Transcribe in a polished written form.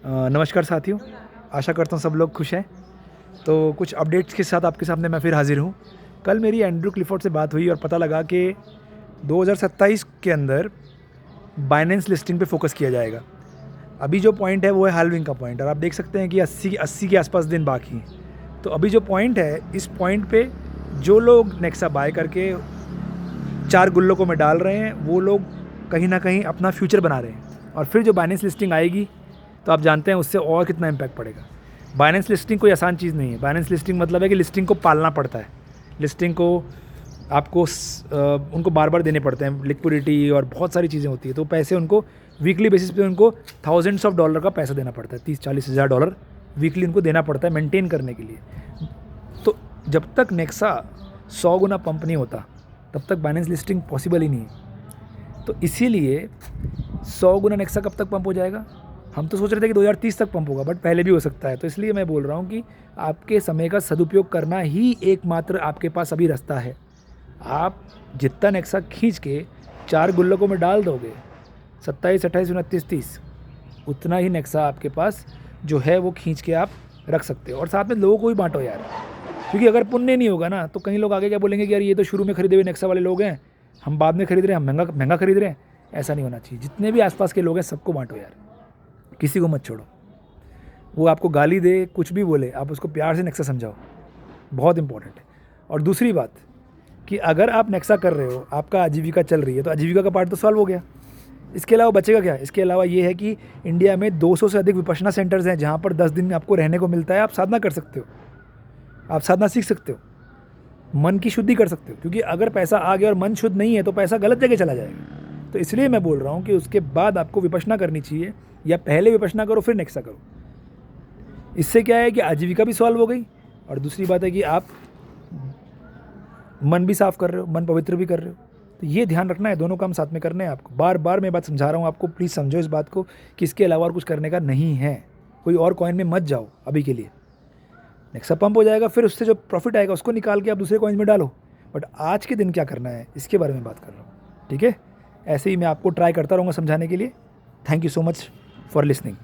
नमस्कार साथियों, आशा करता हूँ सब लोग खुश हैं। तो कुछ अपडेट्स के साथ आपके सामने मैं फिर हाज़िर हूँ। कल मेरी एंड्रू क्लिफ़ोर्ड से बात हुई और पता लगा कि 2027 के अंदर बाइनेंस लिस्टिंग पे फ़ोकस किया जाएगा। अभी जो पॉइंट है वो है हाल्विंग का पॉइंट और आप देख सकते हैं कि 80 के आसपास दिन बाकी हैं। तो अभी जो पॉइंट है, इस पॉइंट पे जो लोग नेक्सा बाय करके 4 गुल्लकों में डाल रहे हैं, वो लोग कहीं न कहीं अपना फ्यूचर बना रहे हैं। और फिर जो बाइनेंस लिस्टिंग आएगी तो आप जानते हैं उससे और कितना इम्पैक्ट पड़ेगा। बाइनेंस लिस्टिंग कोई आसान चीज़ नहीं है। बाइनेंस लिस्टिंग मतलब है कि लिस्टिंग को पालना पड़ता है। लिस्टिंग को आपको उनको बार बार देने पड़ते हैं, लिक्विडिटी और बहुत सारी चीज़ें होती है। तो पैसे उनको वीकली बेसिस पे उनको थाउजेंड्स ऑफ डॉलर का पैसा देना पड़ता है, 30-40 हज़ार डॉलर वीकली उनको देना पड़ता है मेंटेन करने के लिए। तो जब तक नेक्सा 100 गुना पंप नहीं होता तब तक बाइनेंस लिस्टिंग पॉसिबल ही नहीं है। तो इसीलिए 100 गुना नेक्सा कब तक पंप हो जाएगा? हम तो सोच रहे थे कि 2030 तक पंप होगा, बट पहले भी हो सकता है। तो इसलिए मैं बोल रहा हूँ कि आपके समय का सदुपयोग करना ही एकमात्र आपके पास अभी रास्ता है। आप जितना नेक्सा खींच के 4 गुल्लकों में डाल दोगे, 27, 28, 29, 30, उतना ही नेक्सा आपके पास जो है वो खींच के आप रख सकते हो। और साथ में लोगों को भी बांटो यार, क्योंकि अगर पुण्य नहीं होगा ना तो कई लोग आगे क्या बोलेंगे कि यार ये तो शुरू में खरीदे हुए नेक्सा वाले लोग हैं, हम बाद में खरीद रहे हैं, हम महंगा महंगा खरीद रहे हैं। ऐसा नहीं होना चाहिए। जितने भी आसपास के लोग हैं सबको बांटो यार, किसी को मत छोड़ो। वो आपको गाली दे, कुछ भी बोले, आप उसको प्यार से नेक्सा समझाओ, बहुत इंपॉर्टेंट है। और दूसरी बात कि अगर आप नेक्सा कर रहे हो, आपका आजीविका चल रही है, तो आजीविका का पार्ट तो सॉल्व हो गया। इसके अलावा बचेगा क्या? इसके अलावा ये है कि इंडिया में 200 से अधिक विपश्यना सेंटर्स हैं जहाँ पर 10 दिन आपको रहने को मिलता है। आप साधना कर सकते हो, आप साधना सीख सकते हो, मन की शुद्धि कर सकते हो। क्योंकि अगर पैसा आ गया और मन शुद्ध नहीं है तो पैसा गलत जगह चला जाएगा। तो इसलिए मैं बोल रहा हूँ कि उसके बाद आपको विपश्यना करनी चाहिए, या पहले विपश्यना करो फिर नेक्सा करो। इससे क्या है कि आजीविका भी सॉल्व हो गई, और दूसरी बात है कि आप मन भी साफ कर रहे हो, मन पवित्र भी कर रहे हो। तो ये ध्यान रखना है, दोनों काम साथ में करने हैं आपको। बार बार मैं बात समझा रहा हूँ आपको, प्लीज़ समझो इस बात को कि इसके अलावा और कुछ करने का नहीं है। कोई और कॉइन में मत जाओ अभी के लिए। नेक्सा पंप हो जाएगा, फिर उससे जो प्रॉफिट आएगा उसको निकाल के आप दूसरे कॉइन में डालो। बट आज के दिन क्या करना है इसके बारे में बात कर रहा हूँ, ठीक है? ऐसे ही मैं आपको ट्राई करता रहूँगा समझाने के लिए। Thank you so much for listening.